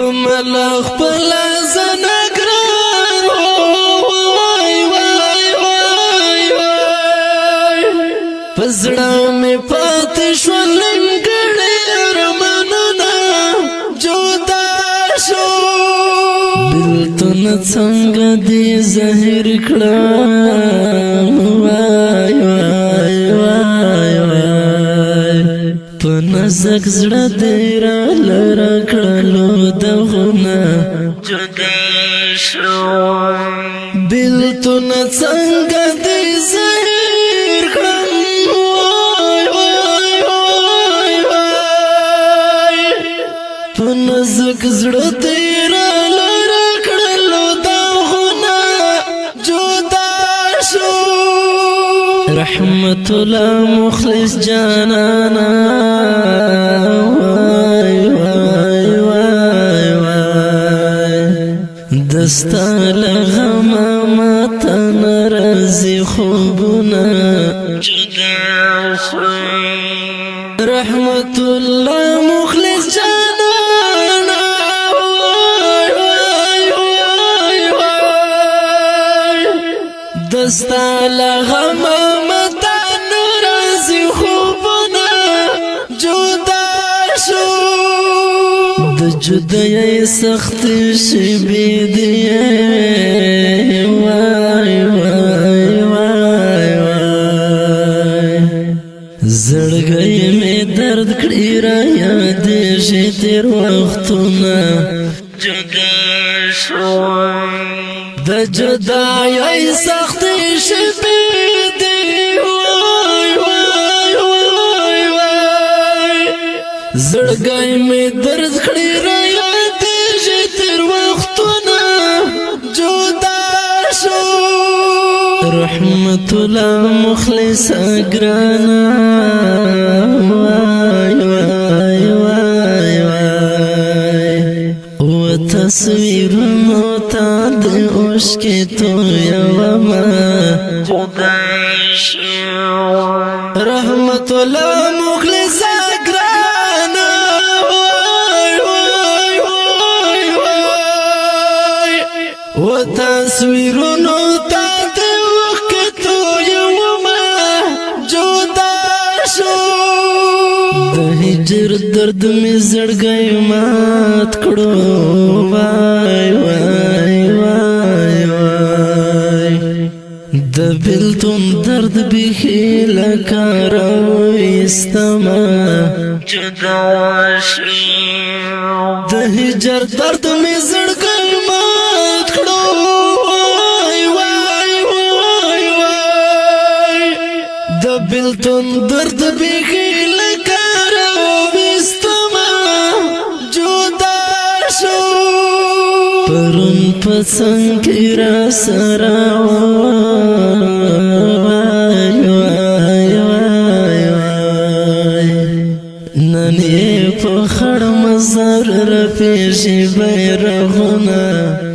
ملخ پلا زنگران وای وای وای وای پزړه می پات شو لنګړې ارمانونه جوړا شو بلتون څنګه دې ظاهر کړه وای وای وای وای پنځک زړه دې را لره کړلو دغونه جدا شو بلتون څنګه دې ظاهر کړم وای وای وای وای پنځک زړه دې را لره کړلو دغونه جدا شو رحمت الله مخلص جانانا وای وای وای وای دستا لغم ماتن رزي خوبنا جدا شو رحمت الله مخلص جانانا وای وای وای وای دستا لغم جدای سخت شبی دی وای وای وای وای زړګي می درد کړی را یاد شي تیر وختونه جدا شو د جدای سخت شبی دی وای وای وای وای زړګي می درد کړی رحمت الله مخلص اگرانا وای وای وای وای و تصویرونو تا د عشق تو یوما جدا شو رحمت الله مخلص اگرانا وای وای وای وای و تصویرونو هجر درد می زړګي مات کړو وای وای وای وای د بلتون درد به لکارو استما جدا شو د هجر درد می زړګي مات کړو وای وای وای وای د بلتون درد به پرون پسنگ را سرا وای وای وای وای ننی په خړ مزار را پیش بیرغونه